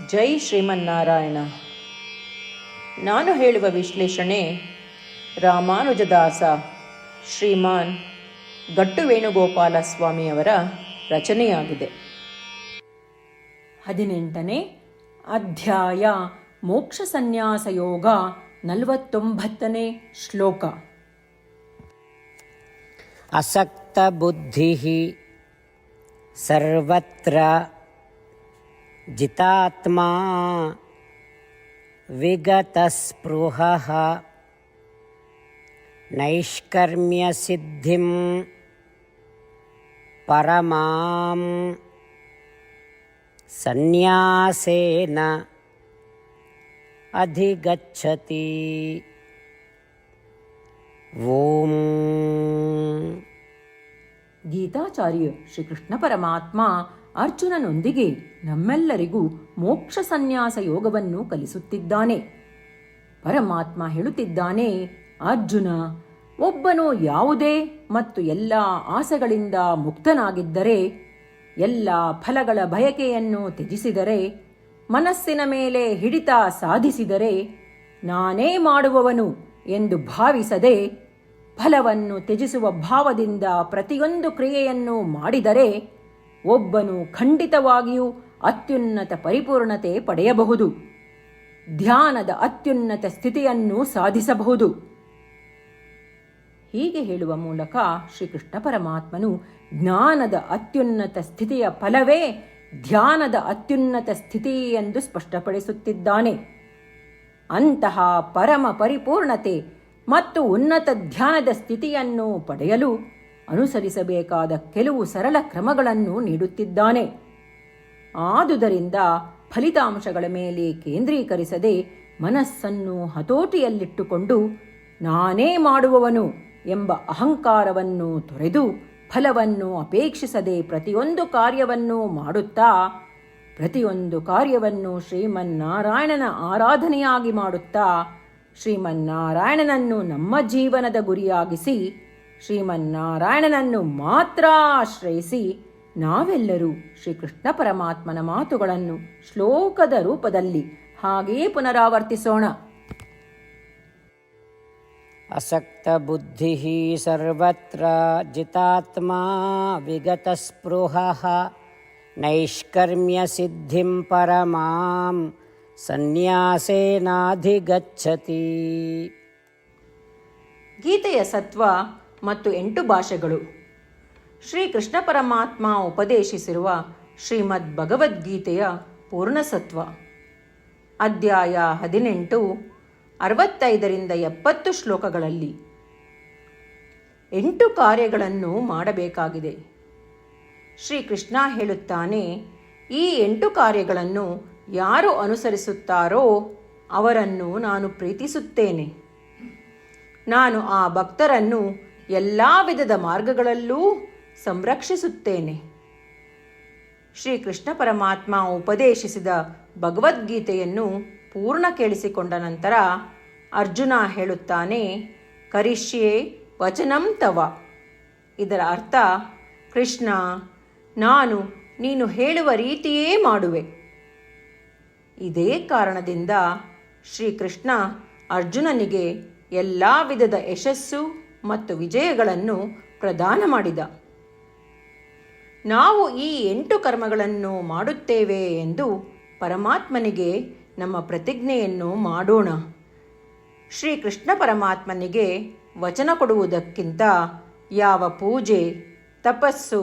ಜೈ ಶ್ರೀಮನ್ನಾರಾಯಣ. ನಾನು ಹೇಳುವ ವಿಶ್ಲೇಷಣೆ ರಾಮಾನುಜದಾಸ ಶ್ರೀಮಾನ್ ಗಟ್ಟು ವೇಣುಗೋಪಾಲ ಸ್ವಾಮಿಯವರ ರಚನೆಯಾಗಿದೆ. 18ನೇ ಅಧ್ಯಾಯ ಮೋಕ್ಷ ಸನ್ಯಾಸ ಯೋಗ, 49ನೇ ಶ್ಲೋಕ. ಅಸಕ್ತ ಬುದ್ಧಿ ಸರ್ವತ್ರ ಜಿತಾತ್ಮಾ ವಿಗತಸ್ಪೃಹಃ ನೈಷ್ಕರ್ಮ್ಯ ಸಿದ್ಧಿಂ ಪರಮಾಂ ಸನ್ಯಾಸೇನ ಅಧಿಗಚ್ಚತಿ. ಓಂ. ಗೀತಾಚಾರ್ಯ ಶ್ರೀಕೃಷ್ಣ ಪರಮಾತ್ಮ ಅರ್ಜುನನೊಂದಿಗೆ ನಮ್ಮೆಲ್ಲರಿಗೂ ಮೋಕ್ಷ ಸನ್ಯಾಸ ಯೋಗವನ್ನು ಕಲಿಸುತ್ತಿದ್ದಾನೆ. ಪರಮಾತ್ಮ ಹೇಳುತ್ತಿದ್ದಾನೆ, ಅರ್ಜುನ, ಒಬ್ಬನು ಯಾವುದೇ ಮತ್ತು ಎಲ್ಲ ಆಸೆಗಳಿಂದ ಮುಕ್ತನಾಗಿದ್ದರೆ, ಎಲ್ಲ ಫಲಗಳ ಬಯಕೆಯನ್ನು ತ್ಯಜಿಸಿದರೆ, ಮನಸ್ಸಿನ ಮೇಲೆ ಹಿಡಿತ ಸಾಧಿಸಿದರೆ, ನಾನೇ ಮಾಡುವವನು ಎಂದು ಭಾವಿಸದೆ ಫಲವನ್ನು ತ್ಯಜಿಸುವ ಭಾವದಿಂದ ಪ್ರತಿಯೊಂದು ಕ್ರಿಯೆಯನ್ನು ಮಾಡಿದರೆ ಒಬ್ಬನು ಖಂಡಿತವಾಗಿಯೂ ಅತ್ಯುನ್ನತ ಪರಿಪೂರ್ಣತೆ ಪಡೆಯಬಹುದು, ಧ್ಯಾನದ ಅತ್ಯುನ್ನತ ಸ್ಥಿತಿಯನ್ನು ಸಾಧಿಸಬಹುದು. ಹೀಗೆ ಹೇಳುವ ಮೂಲಕ ಶ್ರೀಕೃಷ್ಣ ಪರಮಾತ್ಮನು ಜ್ಞಾನದ ಅತ್ಯುನ್ನತ ಸ್ಥಿತಿಯ ಫಲವೇ ಧ್ಯಾನದ ಅತ್ಯುನ್ನತ ಸ್ಥಿತಿ ಎಂದು ಸ್ಪಷ್ಟಪಡಿಸುತ್ತಿದ್ದಾನೆ. ಅಂತಹ ಪರಮ ಪರಿಪೂರ್ಣತೆ ಮತ್ತು ಉನ್ನತ ಧ್ಯಾನದ ಸ್ಥಿತಿಯನ್ನು ಪಡೆಯಲು ಅನುಸರಿಸಬೇಕಾದ ಕೆಲವು ಸರಳ ಕ್ರಮಗಳನ್ನು ನೀಡುತ್ತಿದ್ದಾನೆ. ಆದುದರಿಂದ ಫಲಿತಾಂಶಗಳ ಮೇಲೆ ಕೇಂದ್ರೀಕರಿಸದೆ ಮನಸ್ಸನ್ನು ಹತೋಟಿಯಲ್ಲಿಟ್ಟುಕೊಂಡು ನಾನೇ ಮಾಡುವವನು ಎಂಬ ಅಹಂಕಾರವನ್ನು ತೊರೆದು ಫಲವನ್ನು ಅಪೇಕ್ಷಿಸದೆ ಪ್ರತಿಯೊಂದು ಕಾರ್ಯವನ್ನು ಮಾಡುತ್ತಾ, ಪ್ರತಿಯೊಂದು ಕಾರ್ಯವನ್ನು ಶ್ರೀಮನ್ನಾರಾಯಣನ ಆರಾಧನೆಯಾಗಿ ಮಾಡುತ್ತಾ, ಶ್ರೀಮನ್ನಾರಾಯಣನನ್ನು ನಮ್ಮ ಜೀವನದ ಗುರಿಯಾಗಿಸಿ ಶ್ರೀಮನ್ನಾರಾಯಣನನ್ನು ಮಾತ್ರ ಆಶ್ರಯಿಸಿ ನಾವೆಲ್ಲರೂ ಶ್ರೀಕೃಷ್ಣ ಪರಮಾತ್ಮನ ಮಾತುಗಳನ್ನು ಶ್ಲೋಕದ ರೂಪದಲ್ಲಿ ಹಾಗೆಯೇ ಪುನರಾವರ್ತಿಸೋಣ. ಅಸಕ್ತ ಬುದ್ಧಿ ಸರ್ವತ್ರ ಜಿತಾತ್ಮಾ ವಿಗತಸ್ಪೃಹಃ ನೈಷ್ಕರ್ಮ್ಯ ಸಿದ್ಧಿಂ ಪರಮಾಂ ಸನ್ಯಾಸೇನಾಧಿಗಚ್ಚತಿ. ಗೀತೆಯ ಸತ್ವ ಮತ್ತು 8 ಭಾಷೆಗಳು. ಶ್ರೀಕೃಷ್ಣ ಪರಮಾತ್ಮ ಉಪದೇಶಿಸಿರುವ ಶ್ರೀಮದ್ ಭಗವದ್ಗೀತೆಯ ಪೂರ್ಣಸತ್ವ. ಅಧ್ಯಾಯ 18, 65ರಿಂದ 70 ಶ್ಲೋಕಗಳಲ್ಲಿ 8 ಕಾರ್ಯಗಳನ್ನು ಮಾಡಬೇಕಾಗಿದೆ. ಶ್ರೀಕೃಷ್ಣ ಹೇಳುತ್ತಾನೆ, ಈ 8 ಕಾರ್ಯಗಳನ್ನು ಯಾರು ಅನುಸರಿಸುತ್ತಾರೋ ಅವರನ್ನು ನಾನು ಪ್ರೀತಿಸುತ್ತೇನೆ. ನಾನು ಆ ಭಕ್ತರನ್ನು ಎಲ್ಲ ವಿಧದ ಮಾರ್ಗಗಳಲ್ಲೂ ಸಂರಕ್ಷಿಸುತ್ತೇನೆ. ಶ್ರೀಕೃಷ್ಣ ಪರಮಾತ್ಮ ಉಪದೇಶಿಸಿದ ಭಗವದ್ಗೀತೆಯನ್ನು ಪೂರ್ಣ ಕೇಳಿಸಿಕೊಂಡ ನಂತರ ಅರ್ಜುನ ಹೇಳುತ್ತಾನೆ, ಕರಿಷ್ಯೆ ವಚನಂ ತವ. ಇದರ ಅರ್ಥ, ಕೃಷ್ಣ, ನಾನು ನೀನು ಹೇಳುವ ರೀತಿಯೇ ಮಾಡುವೆ. ಇದೇ ಕಾರಣದಿಂದ ಶ್ರೀಕೃಷ್ಣ ಅರ್ಜುನನಿಗೆ ಎಲ್ಲ ವಿಧದ ಯಶಸ್ಸು ಮತ್ತು ವಿಜಯಗಳನ್ನು ಪ್ರದಾನ ಮಾಡಿದ. ನಾವು ಈ 8 ಕರ್ಮಗಳನ್ನು ಮಾಡುತ್ತೇವೆ ಎಂದು ಪರಮಾತ್ಮನಿಗೆ ನಮ್ಮ ಪ್ರತಿಜ್ಞೆಯನ್ನು ಮಾಡೋಣ. ಶ್ರೀಕೃಷ್ಣ ಪರಮಾತ್ಮನಿಗೆ ವಚನ ಕೊಡುವುದಕ್ಕಿಂತ ಯಾವ ಪೂಜೆ, ತಪಸ್ಸು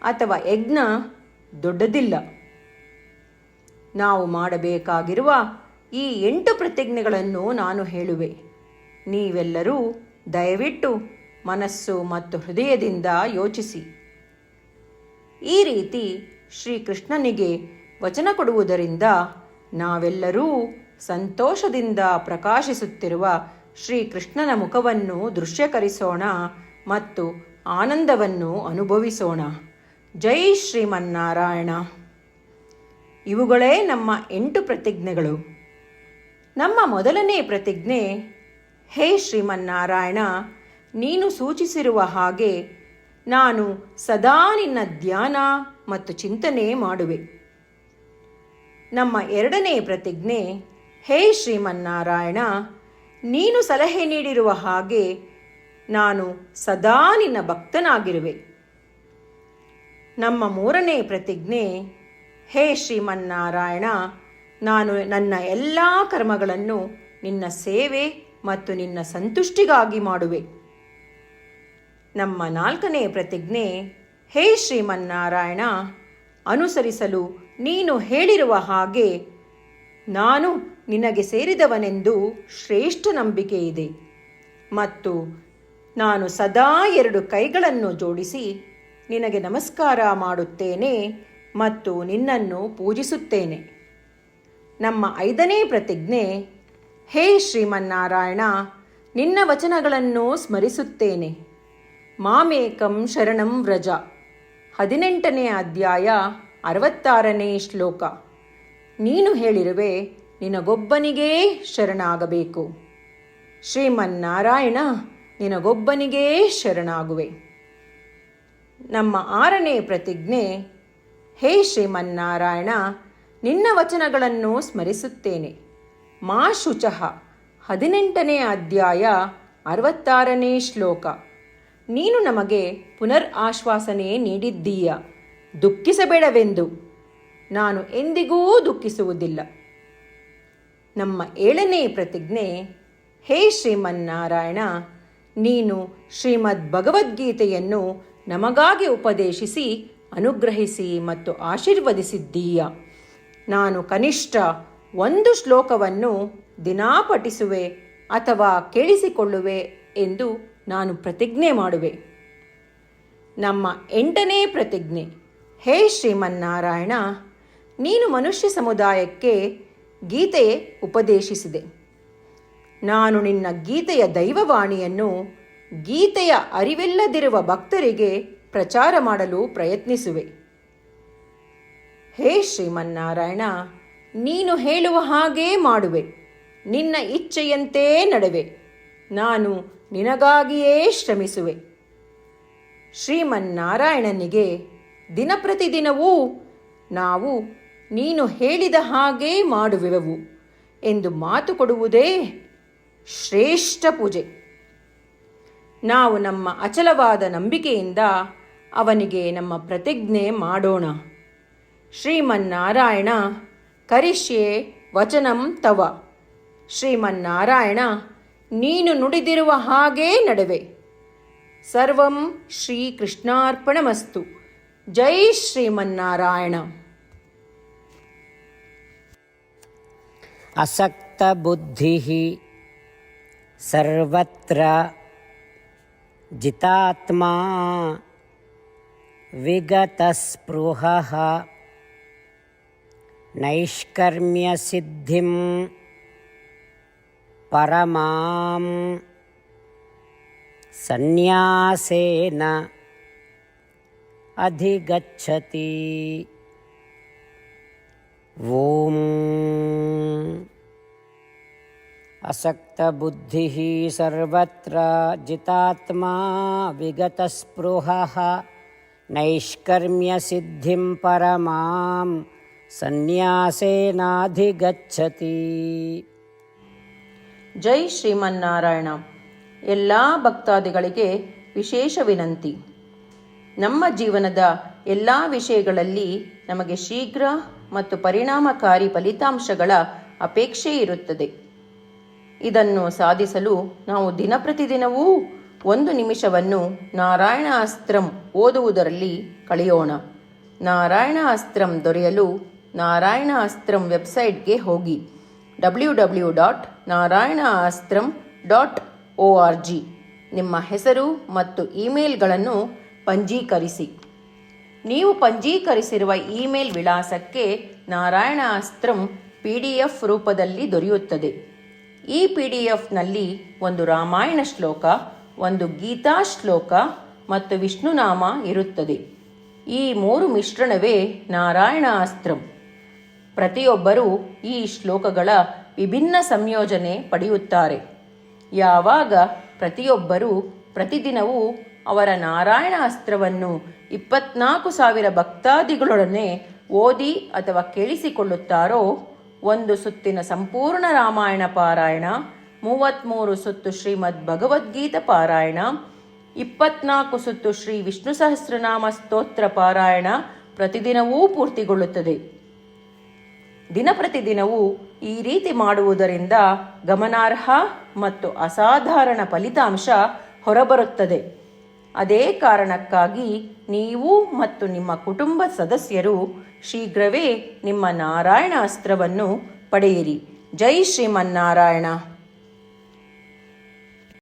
ಅಥವಾ ಯಜ್ಞ ದೊಡ್ಡದಿಲ್ಲ. ನಾವು ಮಾಡಬೇಕಾಗಿರುವ ಈ 8 ಪ್ರತಿಜ್ಞೆಗಳನ್ನು ನಾನು ಹೇಳುವೆ. ನೀವೆಲ್ಲರೂ ದಯವಿಟ್ಟು ಮನಸ್ಸು ಮತ್ತು ಹೃದಯದಿಂದ ಯೋಚಿಸಿ. ಈ ರೀತಿ ಶ್ರೀಕೃಷ್ಣನಿಗೆ ವಚನ ಕೊಡುವುದರಿಂದ ನಾವೆಲ್ಲರೂ ಸಂತೋಷದಿಂದ ಪ್ರಕಾಶಿಸುತ್ತಿರುವ ಶ್ರೀಕೃಷ್ಣನ ಮುಖವನ್ನು ದೃಶ್ಯಕರಿಸೋಣ ಮತ್ತು ಆನಂದವನ್ನು ಅನುಭವಿಸೋಣ. ಜೈ ಶ್ರೀಮನ್ನಾರಾಯಣ. ಇವುಗಳೇ ನಮ್ಮ 8 ಪ್ರತಿಜ್ಞೆಗಳು. ನಮ್ಮ ಮೊದಲನೇ ಪ್ರತಿಜ್ಞೆ, ಹೇ ಶ್ರೀಮನ್ನಾರಾಯಣ, ನೀನು ಸೂಚಿಸಿರುವ ಹಾಗೆ ನಾನು ಸದಾ ನಿನ್ನ ಧ್ಯಾನ ಮತ್ತು ಚಿಂತನೆ ಮಾಡುವೆ. ನಮ್ಮ ಎರಡನೇ ಪ್ರತಿಜ್ಞೆ, ಹೇ ಶ್ರೀಮನ್ನಾರಾಯಣ, ನೀನು ಸಲಹೆ ನೀಡಿರುವ ಹಾಗೆ ನಾನು ಸದಾ ನಿನ್ನ ಭಕ್ತನಾಗಿರುವೆ. ನಮ್ಮ ಮೂರನೇ ಪ್ರತಿಜ್ಞೆ, ಹೇ ಶ್ರೀಮನ್ನಾರಾಯಣ, ನಾನು ನನ್ನ ಎಲ್ಲ ಕರ್ಮಗಳನ್ನು ನಿನ್ನ ಸೇವೆ ಮತ್ತು ನಿನ್ನ ಸಂತುಷ್ಟಿಗಾಗಿ ಮಾಡುವೆ. ನಮ್ಮ ನಾಲ್ಕನೇ ಪ್ರತಿಜ್ಞೆ, ಹೇ ಶ್ರೀಮನ್ನಾರಾಯಣ, ಅನುಸರಿಸಲು ನೀನು ಹೇಳಿರುವ ಹಾಗೆ ನಾನು ನಿನಗೆ ಸೇರಿದವನೆಂದು ಶ್ರೇಷ್ಠ ನಂಬಿಕೆ ಇದೆ ಮತ್ತು ನಾನು ಸದಾ 2 ಕೈಗಳನ್ನು ಜೋಡಿಸಿ ನಿನಗೆ ನಮಸ್ಕಾರ ಮಾಡುತ್ತೇನೆ ಮತ್ತು ನಿನ್ನನ್ನು ಪೂಜಿಸುತ್ತೇನೆ. ನಮ್ಮ 5ನೇ ಪ್ರತಿಜ್ಞೆ, ಹೇ ಶ್ರೀಮನ್ನಾರಾಯಣ, ನಿನ್ನ ವಚನಗಳನ್ನು ಸ್ಮರಿಸುತ್ತೇನೆ. ಮಾಮೇಕಂ ಶರಣಂ ವ್ರಜ, 18ನೇ ಅಧ್ಯಾಯ 66ನೇ ಶ್ಲೋಕ. ನೀನು ಹೇಳಿರುವೆ, ನಿನಗೊಬ್ಬನಿಗೇ ಶರಣಾಗಬೇಕು. ಶ್ರೀಮನ್ನಾರಾಯಣ, ನಿನಗೊಬ್ಬನಿಗೇ ಶರಣಾಗುವೆ. ನಮ್ಮ 6ನೇ ಪ್ರತಿಜ್ಞೆ, ಹೇ ಶ್ರೀಮನ್ನಾರಾಯಣ, ನಿನ್ನ ವಚನಗಳನ್ನು ಸ್ಮರಿಸುತ್ತೇನೆ. ಮಾ ಶುಚಃ, 18ನೇ ಅಧ್ಯಾಯ 66ನೇ ಶ್ಲೋಕ. ನೀನು ನಮಗೆ ಪುನರ್ ಆಶ್ವಾಸನೆ ನೀಡಿದ್ದೀಯ, ದುಃಖಿಸಬೇಡವೆಂದು. ನಾನು ಎಂದಿಗೂ ದುಃಖಿಸುವುದಿಲ್ಲ. ನಮ್ಮ 7ನೇ ಪ್ರತಿಜ್ಞೆ, ಹೇ ಶ್ರೀಮನ್ನಾರಾಯಣ, ನೀನು ಶ್ರೀಮದ್ ಭಗವದ್ಗೀತೆಯನ್ನು ನಮಗಾಗಿ ಉಪದೇಶಿಸಿ ಅನುಗ್ರಹಿಸಿ ಮತ್ತು ಆಶೀರ್ವದಿಸಿದ್ದೀಯ. ನಾನು ಕನಿಷ್ಠ 1 ಶ್ಲೋಕವನ್ನು ದಿನಾ ಪಠಿಸುವೆ ಅಥವಾ ಕೇಳಿಸಿಕೊಳ್ಳುವೆ ಎಂದು ನಾನು ಪ್ರತಿಜ್ಞೆ ಮಾಡುವೆ. ನಮ್ಮ 8ನೇ ಪ್ರತಿಜ್ಞೆ, ಹೇ ಶ್ರೀಮನ್ನಾರಾಯಣ, ನೀನು ಮನುಷ್ಯ ಸಮುದಾಯಕ್ಕೆ ಗೀತೆ ಉಪದೇಶಿಸಿದೆ. ನಾನು ನಿನ್ನ ಗೀತೆಯ ದೈವವಾಣಿಯನ್ನು ಗೀತೆಯ ಅರಿವಿಲ್ಲದಿರುವ ಭಕ್ತರಿಗೆ ಪ್ರಚಾರ ಮಾಡಲು ಪ್ರಯತ್ನಿಸುವೆ. ಹೇ ಶ್ರೀಮನ್ನಾರಾಯಣ, ನೀನು ಹೇಳುವ ಹಾಗೇ ಮಾಡುವೆ. ನಿನ್ನ ಇಚ್ಛೆಯಂತೆ ನಡೆವೆ. ನಾನು ನಿನಗಾಗಿಯೇ ಶ್ರಮಿಸುವೆ. ಶ್ರೀಮನ್ನಾರಾಯಣನಿಗೆ ದಿನಪ್ರತಿದಿನವೂ ನಾವು ನೀನು ಹೇಳಿದ ಹಾಗೇ ಮಾಡುವೆವು ಎಂದು ಮಾತು ಕೊಡುವುದೇ ಶ್ರೇಷ್ಠ ಪೂಜೆ. ನಾವು ನಮ್ಮ ಅಚಲವಾದ ನಂಬಿಕೆಯಿಂದ ಅವನಿಗೆ ನಮ್ಮ ಪ್ರತಿಜ್ಞೆ ಮಾಡೋಣ. ಶ್ರೀಮನ್ನಾರಾಯಣ, ಕರಿಷ್ಯೆ ವಚನಂ ತವ. ಶ್ರೀಮನ್ನಾರಾಯಣ, ನೀನು ನುಡಿದಿರುವ ಹಾಗೇ ನಡೆವೆ. ಸರ್ವಂ ಶ್ರೀಕೃಷ್ಣಾರ್ಪಣಮಸ್ತು. ಜೈ ಶ್ರೀಮನ್ನಾರಾಯಣ. असक्तबुद्धिः सर्वत्र जितात्मा विगतस्पृहः नैष्कर्म्यसिद्धिं परमां सन्न्यासेन अधिगच्छति. ಓಂ असक्तबुद्धिः सर्वत्र जितात्मा विगतस्पृहः नैष्कर्म्यसिद्धिं परमां सन्न्यासेनाधिगच्छति. ಜೈ ಶ್ರೀಮನ್ನಾರಾಯಣ. ಎಲ್ಲ ಭಕ್ತಾದಿಗಳಿಗೆ ವಿಶೇಷ ವಿನಂತಿ. ನಮ್ಮ ಜೀವನದ ಎಲ್ಲ ವಿಷಯಗಳಲ್ಲಿ ನಮಗೆ ಶೀಘ್ರ ಮತ್ತು ಪರಿಣಾಮಕಾರಿ ಫಲಿತಾಂಶಗಳ ಅಪೇಕ್ಷೆ ಇರುತ್ತದೆ. ಇದನ್ನು ಸಾಧಿಸಲು ನಾವು ದಿನಪ್ರತಿದಿನವೂ 1 ನಿಮಿಷವನ್ನು ನಾರಾಯಣ ಅಸ್ತ್ರಂ ಓದುವುದರಲ್ಲಿ ಕಳೆಯೋಣ. ನಾರಾಯಣ ಅಸ್ತ್ರಂ ದೊರೆಯಲು ನಾರಾಯಣ ಅಸ್ತ್ರಂ ವೆಬ್ಸೈಟ್ಗೆ ಹೋಗಿ www.narayanaastram.org ನಿಮ್ಮ ಹೆಸರು ಮತ್ತು ಇಮೇಲ್ಗಳನ್ನು ಪಂಜೀಕರಿಸಿ. ನೀವು ಪಂಜೀಕರಿಸಿರುವ ಇಮೇಲ್ ವಿಳಾಸಕ್ಕೆ ನಾರಾಯಣ ಅಸ್ತ್ರಂ PDF ರೂಪದಲ್ಲಿ ದೊರೆಯುತ್ತದೆ. ಈ PDFನಲ್ಲಿ 1 ರಾಮಾಯಣ ಶ್ಲೋಕ, 1 ಗೀತಾ ಶ್ಲೋಕ ಮತ್ತು ವಿಷ್ಣುನಾಮ ಇರುತ್ತದೆ. ಈ 3 ಮಿಶ್ರಣವೇ ನಾರಾಯಣ ಅಸ್ತ್ರಂ. ಪ್ರತಿಯೊಬ್ಬರೂ ಈ ಶ್ಲೋಕಗಳ ವಿಭಿನ್ನ ಸಂಯೋಜನೆ ಪಡೆಯುತ್ತಾರೆ. ಯಾವಾಗ ಪ್ರತಿಯೊಬ್ಬರೂ ಪ್ರತಿದಿನವೂ ಅವರ ನಾರಾಯಣ ಅಸ್ತ್ರವನ್ನು 24,000 ಭಕ್ತಾದಿಗಳೊಡನೆ ಓದಿ ಅಥವಾ ಕೇಳಿಸಿಕೊಳ್ಳುತ್ತಾರೋ ಒಂದು ಸುತ್ತಿನ ಸಂಪೂರ್ಣ ರಾಮಾಯಣ ಪಾರಾಯಣ, 33 ಸುತ್ತು ಶ್ರೀಮದ್ ಭಗವದ್ಗೀತಾ ಪಾರಾಯಣ, 24 ಸುತ್ತು ಶ್ರೀ ವಿಷ್ಣು ಸಹಸ್ರನಾಮ ಸ್ತೋತ್ರ ಪಾರಾಯಣ ಪ್ರತಿದಿನವೂ ಪೂರ್ತಿಗೊಳ್ಳುತ್ತದೆ. ದಿನಪ್ರತಿದಿನವೂ ಈ ರೀತಿ ಮಾಡುವುದರಿಂದ ಗಮನಾರ್ಹ ಮತ್ತು ಅಸಾಧಾರಣ ಫಲಿತಾಂಶ ಹೊರಬರುತ್ತದೆ. ಅದೇ ಕಾರಣಕ್ಕಾಗಿ ನೀವು ಮತ್ತು ನಿಮ್ಮ ಕುಟುಂಬ ಸದಸ್ಯರು ಶೀಘ್ರವೇ ನಿಮ್ಮ ನಾರಾಯಣ ಅಸ್ತ್ರವನ್ನು ಪಡೆಯಿರಿ. ಜೈ ಶ್ರೀಮನ್ನಾರಾಯಣ.